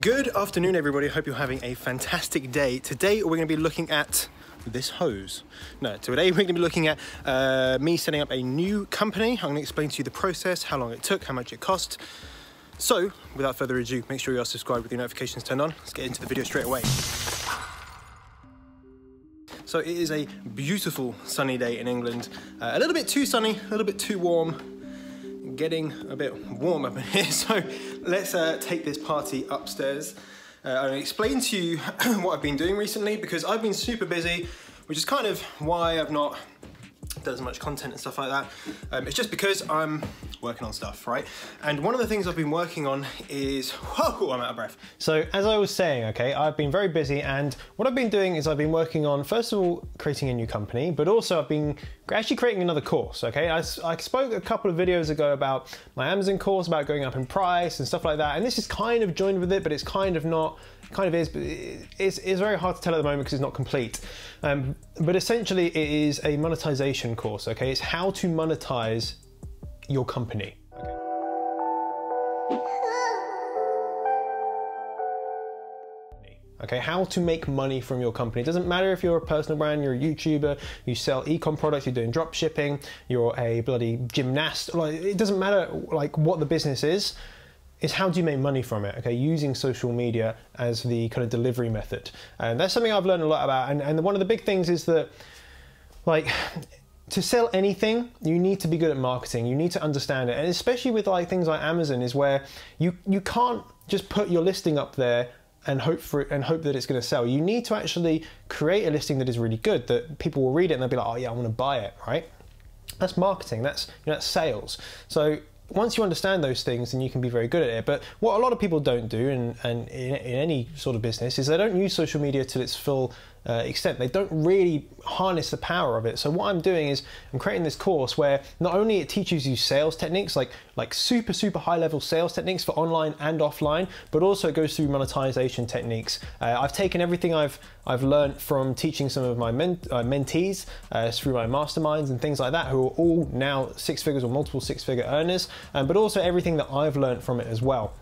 Good afternoon, everybody. Hope you're having a fantastic day. Today, we're going to be looking at this hose. No, today we're going to be looking at me setting up a new company. I'm going to explain to you the process, how long it took, how much it cost. So, without further ado, make sure you are subscribed with your notifications turned on. Let's get into the video straight away. So it is a beautiful sunny day in England. A little bit too sunny, a little bit too warm. Getting a bit warm up in here, so let's take this party upstairs. I'll explain to you what I've been doing recently, because I've been super busy, which is kind of why I've not done as much content and stuff like that. It's just because I'm working on stuff, right? And one of the things I've been working on is, whoa, I'm out of breath. So as I was saying, okay, I've been very busy, and what I've been doing is I've been working on, first of all, creating a new company, but also I've been actually creating another course, okay? I spoke a couple of videos ago about my Amazon course, about going up in price and stuff like that, and this is kind of joined with it, but it's kind of not, kind of is, but it's very hard to tell at the moment because it's not complete. But essentially it is a monetization course, okay? It's how to monetize your company. Okay, how to make money from your company. It doesn't matter if you're a personal brand, you're a YouTuber, you sell e-com products, you're doing drop shipping, you're a bloody gymnast, like, it doesn't matter like what the business is. It's how do you make money from it, okay, using social media as the kind of delivery method. And that's something I've learned a lot about, and one of the big things is that, like, to sell anything, you need to be good at marketing, you need to understand it, and especially with like things like Amazon is where you can't just put your listing up there and hope that it's going to sell. You need to actually create a listing that is really good, that people will read it and they'll be like, oh yeah, I want to buy it, right? That's marketing, that's, you know, that's sales. So once you understand those things, then you can be very good at it. But what a lot of people don't do, and in any sort of business, is they don't use social media to its full extent. They don't really harness the power of it. So what I'm doing is I'm creating this course where not only it teaches you sales techniques, like super high level sales techniques for online and offline, but also it goes through monetization techniques. I've taken everything I've learned from teaching some of my mentees through my masterminds and things like that, who are all now six figures or multiple six-figure earners, but also everything that I've learned from it as well.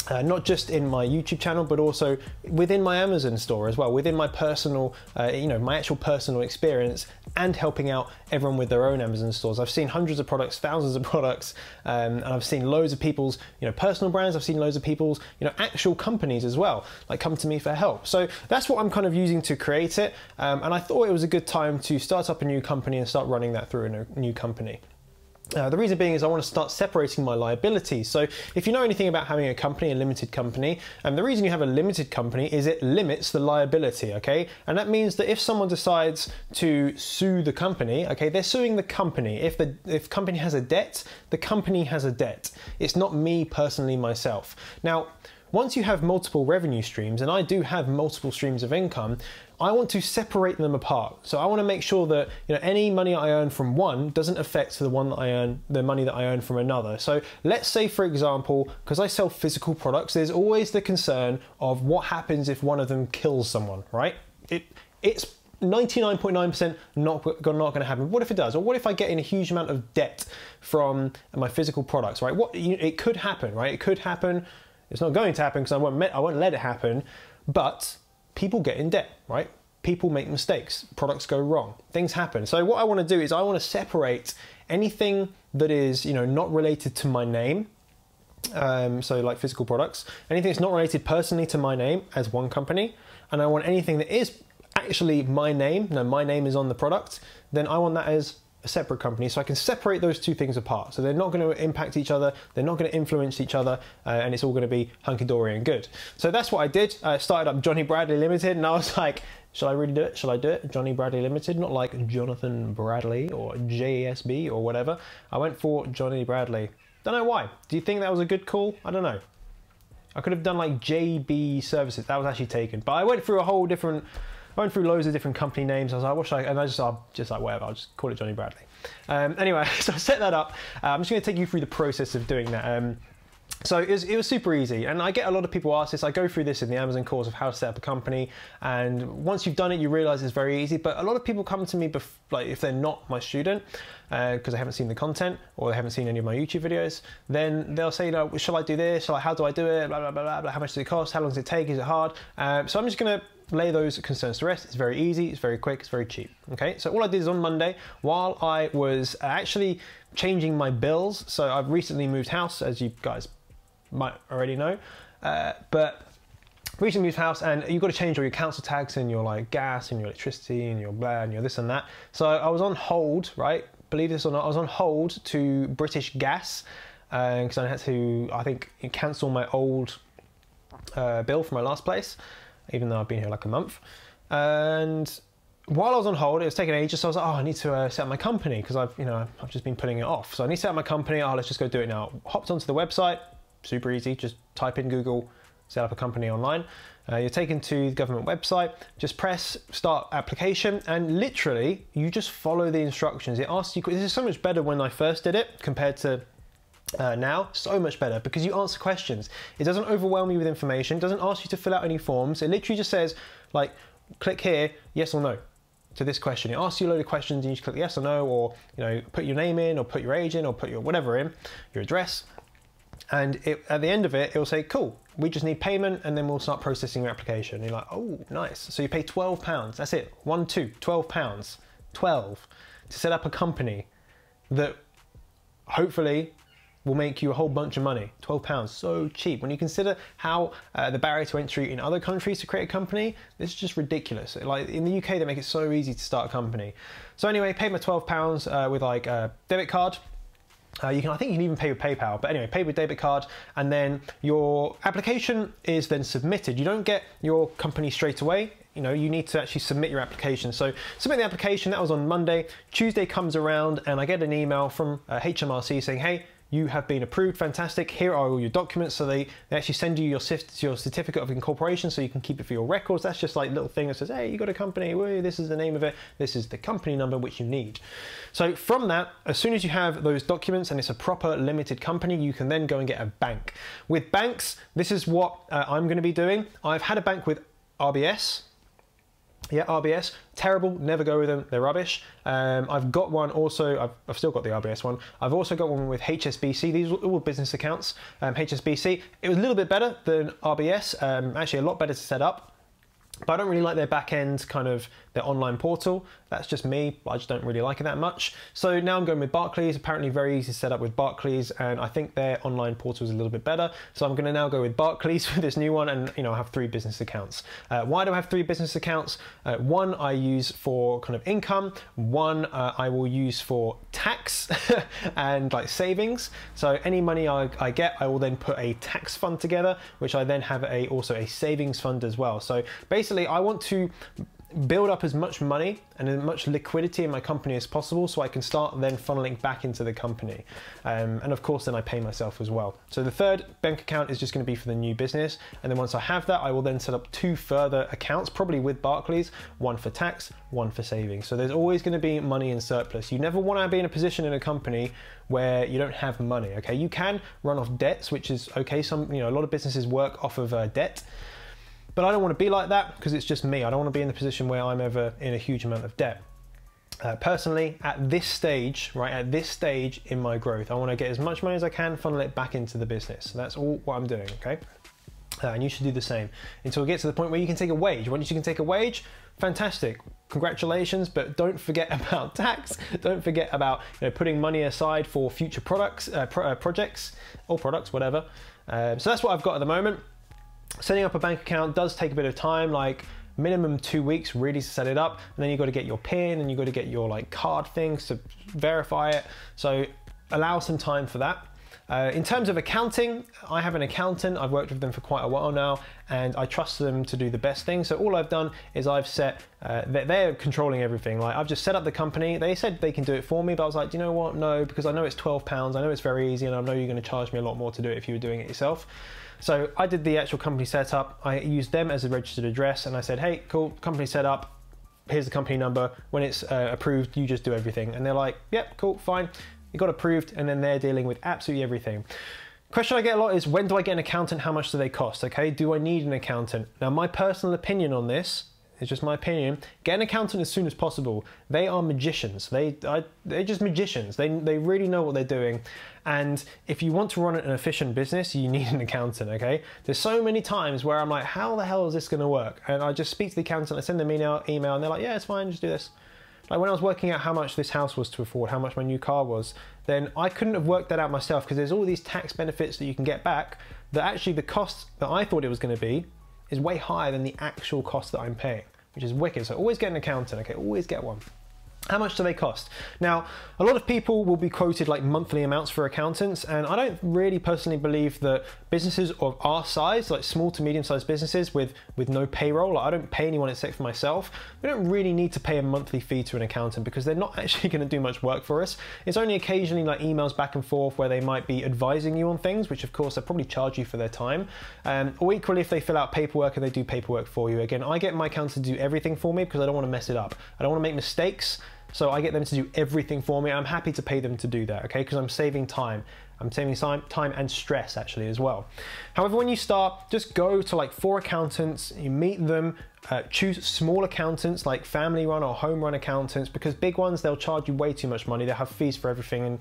Not just in my YouTube channel, but also within my Amazon store as well, within my personal, you know, my actual personal experience, and helping out everyone with their own Amazon stores. I've seen hundreds of products, thousands of products, and I've seen loads of people's, you know, personal brands. I've seen loads of people's, you know, actual companies as well, like come to me for help. So that's what I'm kind of using to create it. And I thought it was a good time to start up a new company and start running that through a new company. The reason being is I want to start separating my liabilities. So if you know anything about having a company, a limited company, and the reason you have a limited company is it limits the liability, okay? And that means that if someone decides to sue the company, okay, they're suing the company. If company has a debt, the company has a debt. It's not me personally myself. Now, once you have multiple revenue streams, and I do have multiple streams of income, I want to separate them apart. So I want to make sure that, you know, any money I earn from one doesn't affect the one that I earn, the money that I earn from another. So let's say, for example, because I sell physical products, there's always the concern of what happens if one of them kills someone, right? It's 99.9% not going to happen. What if it does? Or what if I get in a huge amount of debt from my physical products, right? It could happen, right? It could happen. It's not going to happen because I won't let it happen, but people get in debt, right? People make mistakes, products go wrong, things happen. So what I want to do is I want to separate anything that is, you know, not related to my name, so like physical products, anything that's not related personally to my name as one company, and I want anything that is actually my name, no, my name is on the product, then I want that as a separate company, so I can separate those two things apart. So they're not going to impact each other, they're not going to influence each other, and it's all going to be hunky-dory and good. So that's what I did. I started up Johnny Bradley Limited, and I was like, shall I really do it? Shall I do it? Johnny Bradley Limited, not like Jonathan Bradley or JSB or whatever. I went for Johnny Bradley. Don't know why. Do you think that was a good call? I don't know. I could have done like JB Services. That was actually taken, but I went through loads of different company names. I was like, and I just like, whatever, I'll just call it Johnny Bradley. Anyway, so I set that up. I'm just going to take you through the process of doing that. So it was super easy, and I get a lot of people ask this. I go through this in the Amazon course of how to set up a company, and once you've done it, you realize it's very easy. But a lot of people come to me, like if they're not my student, because they haven't seen the content or they haven't seen any of my YouTube videos, then they'll say, you know, shall I do this? How do I do it? Blah, blah, blah, blah, blah. How much does it cost? How long does it take? Is it hard? So I'm just going to lay those concerns to rest. It's very easy, it's very quick, it's very cheap. Okay, so all I did is on Monday, while I was actually changing my bills, so I've recently moved house, as you guys might already know, but recently moved house, and you've got to change all your council tax and your like gas and your electricity and your blah and your this and that. So I was on hold, right? Believe this or not, I was on hold to British Gas because I had to, I think, cancel my old bill for my last place, even though I've been here like a month. And while I was on hold, it was taking ages, so I was like, oh, I need to set up my company because I've just been putting it off. So I need to set up my company. Oh, let's just go do it now. Hopped onto the website, super easy. Just type in Google, set up a company online. You're taken to the government website, just press start application, and literally you just follow the instructions. It asks you, this is so much better when I first did it compared to now, so much better because you answer questions. It doesn't overwhelm you with information, doesn't ask you to fill out any forms. It literally just says, like, click here, yes or no to this question. It asks you a load of questions and you just click yes or no, or, you know, put your name in, or put your age in, or put your whatever in, your address. And at the end of it, it'll say, cool, we just need payment, and then we'll start processing your application. And you're like, oh, nice. So you pay £12. That's it. 12 pounds. 12 to set up a company that hopefully will make you a whole bunch of money. £12, so cheap. When you consider how the barrier to entry in other countries to create a company, this is just ridiculous. Like in the UK, they make it so easy to start a company. So anyway, paid my £12 with like a debit card. I think you can even pay with PayPal, but anyway, pay with debit card, and then your application is then submitted. You don't get your company straight away. You know, you need to actually submit your application. So submit the application, that was on Monday. Tuesday comes around and I get an email from HMRC saying, hey, you have been approved, fantastic, here are all your documents. So they actually send you your certificate of incorporation so you can keep it for your records. That's just like a little thing that says, hey, you got a company, woo, this is the name of it, this is the company number which you need. So from that, as soon as you have those documents and it's a proper limited company, you can then go and get a bank. With banks, this is what I'm gonna be doing. I've had a bank with RBS. Yeah, RBS, terrible, never go with them, they're rubbish. I've got one also, I've still got the RBS one. I've also got one with HSBC, these are all business accounts. HSBC, it was a little bit better than RBS, actually a lot better to set up. But I don't really like their back end, kind of their online portal. That's just me, I just don't really like it that much. So now I'm going with Barclays, apparently very easy to set up with Barclays, and I think their online portal is a little bit better. So I'm gonna now go with Barclays with this new one, and I have 3 business accounts. Why do I have 3 business accounts? One I use for kind of income, one I will use for tax and like savings. So any money I get, I will then put a tax fund together, which I then have also a savings fund as well. So basically I want to build up as much money and as much liquidity in my company as possible so I can start then funneling back into the company. And of course then I pay myself as well. So the 3rd bank account is just going to be for the new business, and then once I have that I will then set up 2 further accounts, probably with Barclays, one for tax, one for savings. So there's always going to be money in surplus. You never want to be in a position in a company where you don't have money, okay? You can run off debts, which is okay. A lot of businesses work off of debt. But I don't want to be like that because it's just me. I don't want to be in the position where I'm ever in a huge amount of debt. Personally, at this stage, right, at this stage in my growth, I want to get as much money as I can, funnel it back into the business. So that's all what I'm doing, okay? And you should do the same until we get to the point where you can take a wage. Once you can take a wage, fantastic, congratulations, but don't forget about tax. Don't forget about putting money aside for future projects, or products, whatever. So that's what I've got at the moment. Setting up a bank account does take a bit of time, like minimum 2 weeks really to set it up, and then you've got to get your PIN and you've got to get your like card things to verify it. So allow some time for that. In terms of accounting, I have an accountant. I've worked with them for quite a while now, and I trust them to do the best thing. So all I've done is I've set, they're controlling everything. Like I've just set up the company. They said they can do it for me, but I was like, do you know what? No, because I know it's £12. I know it's very easy, and I know you're going to charge me a lot more to do it if you were doing it yourself. So I did the actual company setup. I used them as a registered address, and I said, hey, cool, company set up. Here's the company number. When it's approved, you just do everything. And they're like, yep, cool, fine. It got approved, and then they're dealing with absolutely everything. Question I get a lot is, when do I get an accountant? How much do they cost? Okay, do I need an accountant? Now, my personal opinion on this, it's just my opinion, get an accountant as soon as possible. They are magicians. They're just magicians. They really know what they're doing. And if you want to run an efficient business, you need an accountant, okay? There's so many times where I'm like, how the hell is this gonna work? And I just speak to the accountant, I send them an email, and they're like, yeah, it's fine, just do this. Like when I was working out how much this house was to afford, how much my new car was, then I couldn't have worked that out myself, because there's all these tax benefits that you can get back that actually the cost that I thought it was gonna be is way higher than the actual cost that I'm paying, which is wicked. So always get an accountant, okay? Always get one. How much do they cost? Now, a lot of people will be quoted like monthly amounts for accountants, and I don't really personally believe that businesses of our size, like small to medium-sized businesses with no payroll, like I don't pay anyone except for myself, we don't really need to pay a monthly fee to an accountant because they're not actually going to do much work for us. It's only occasionally like emails back and forth where they might be advising you on things, which of course they probably charge you for their time. Or equally, if they fill out paperwork and they do paperwork for you. Again, I get my accountant to do everything for me because I don't want to mess it up. I don't want to make mistakes. So I get them to do everything for me. I'm happy to pay them to do that, okay? Because I'm saving time. I'm saving time and stress actually as well. However, when you start, just go to like 4 accountants, you meet them, choose small accountants like family run or home run accountants, because big ones, they'll charge you way too much money. They'll have fees for everything, and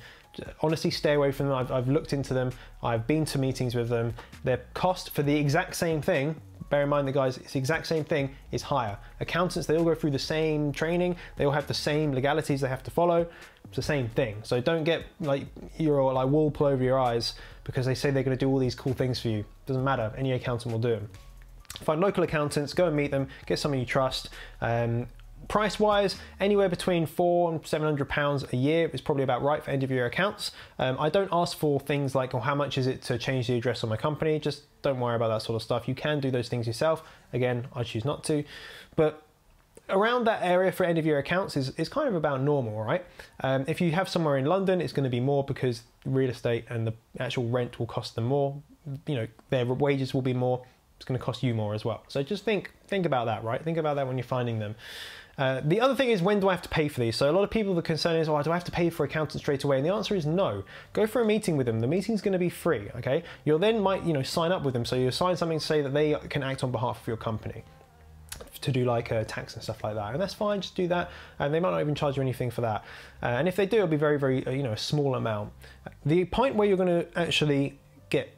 honestly stay away from them. I've looked into them. I've been to meetings with them. Their cost for the exact same thing, bear in mind, the guys, it's the exact same thing, is higher. Accountants, they all go through the same training, they all have the same legalities they have to follow. It's the same thing. So don't get like your like wool pull over your eyes because they say they're going to do all these cool things for you. Doesn't matter, any accountant will do them. Find local accountants, go and meet them, get someone you trust. Price wise, anywhere between £400 and £700 a year is probably about right for end of year accounts. I don't ask for things like, oh, how much is it to change the address on my company? Just don't worry about that sort of stuff. You can do those things yourself. Again, I choose not to. But around that area for end of year accounts is kind of about normal, right? If you have somewhere in London, it's going to be more because real estate and the actual rent will cost them more. You know, their wages will be more. It's going to cost you more as well. So just think about that, right? Think about that when you're finding them. The other thing is, when do I have to pay for these? So a lot of people, the concern is, oh, do I have to pay for accountant straight away? And the answer is no. Go for a meeting with them. The meeting's going to be free, okay? You'll then sign up with them. So you'll sign something to say that they can act on behalf of your company to do like tax and stuff like that. And that's fine, just do that. And they might not even charge you anything for that. And if they do, it'll be very, very, a small amount. The point where you're going to actually get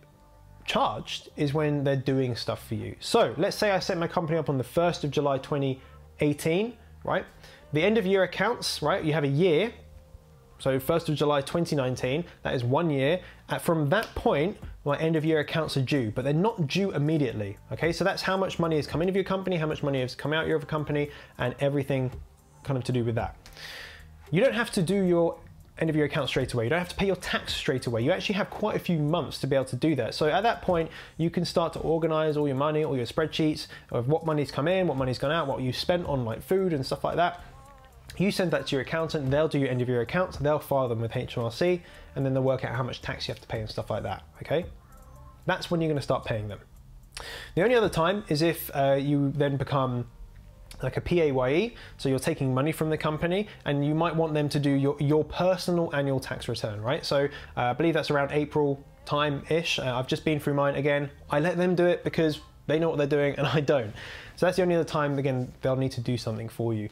charged is when they're doing stuff for you. So let's say I set my company up on the 1st of July 2018, right? The end of year accounts, right? You have a year. So 1st of July 2019, that is 1 year. From that point, my end of year accounts are due, but they're not due immediately. Okay, so that's how much money has come into your company, how much money has come out of your company, and everything kind of to do with that. You don't have to do your end of year account straight away. You don't have to pay your tax straight away. You actually have quite a few months to be able to do that. So at that point, you can start to organize all your money, all your spreadsheets of what money's come in, what money's gone out, what you spent on like food and stuff like that. You send that to your accountant, they'll do your end of year accounts, they'll file them with HMRC, and then they'll work out how much tax you have to pay and stuff like that, okay? That's when you're gonna start paying them. The only other time is if you then become like a PAYE, so you're taking money from the company, and you might want them to do your personal annual tax return, right? So I believe that's around April time-ish. I've just been through mine again. I let them do it because they know what they're doing and I don't. So that's the only other time, again, they'll need to do something for you.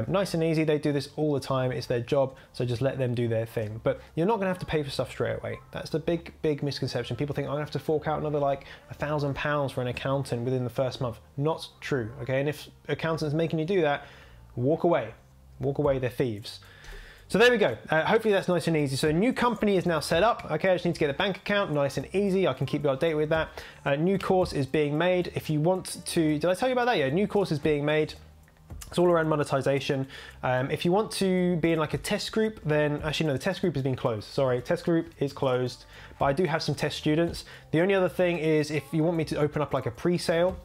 Nice and easy, they do this all the time, it's their job, so just let them do their thing. But you're not gonna have to pay for stuff straight away. That's the big misconception. People think, I'm gonna have to fork out another like £1,000 for an accountant within the first month. Not true, okay? And if accountant's making you do that, walk away. Walk away, they're thieves. So there we go. Hopefully that's nice and easy. So a new company is now set up. Okay, I just need to get the bank account, nice and easy. I can keep you updated with that. New course is being made. If you want to, did I tell you about that? Yeah, new course is being made. It's all around monetization. If you want to be in like a test group, then actually no, the test group has been closed. Sorry, test group is closed, but I do have some test students. The only other thing is if you want me to open up like a pre-sale,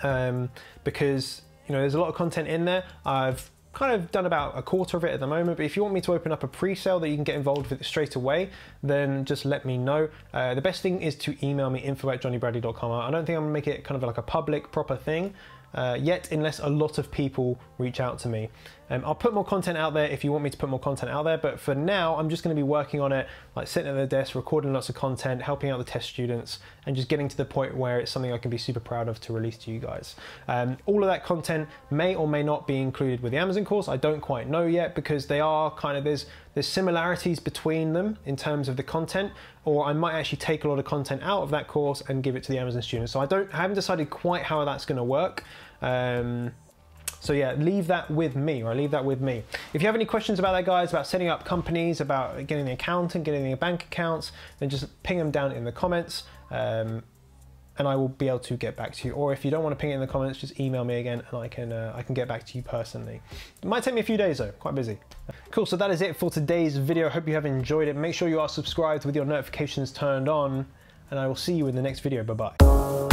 because there's a lot of content in there. I've kind of done about a quarter of it at the moment, but if you want me to open up a pre-sale that you can get involved with it straight away, then just let me know. The best thing is to email me, info@johnnybradley.com. I don't think I'm gonna make it kind of like a public proper thing yet, unless a lot of people reach out to me. I'll put more content out there if you want me to put more content out there, but for now I'm just going to be working on it, like sitting at the desk, recording lots of content, helping out the test students, and just getting to the point where it's something I can be super proud of to release to you guys. All of that content may or may not be included with the Amazon course. I don't quite know yet, because they are kind of, there's similarities between them in terms of the content, or I might actually take a lot of content out of that course and give it to the Amazon students. So I haven't decided quite how that's going to work. So yeah, leave that with me, or leave that with me. If you have any questions about that, guys, about setting up companies, about getting the accountant, getting the bank accounts, then just ping them down in the comments, and I will be able to get back to you. Or if you don't want to ping it in the comments, just email me again, and I can get back to you personally. It might take me a few days though, quite busy. Cool, so that is it for today's video. Hope you have enjoyed it. Make sure you are subscribed with your notifications turned on, and I will see you in the next video. Bye-bye.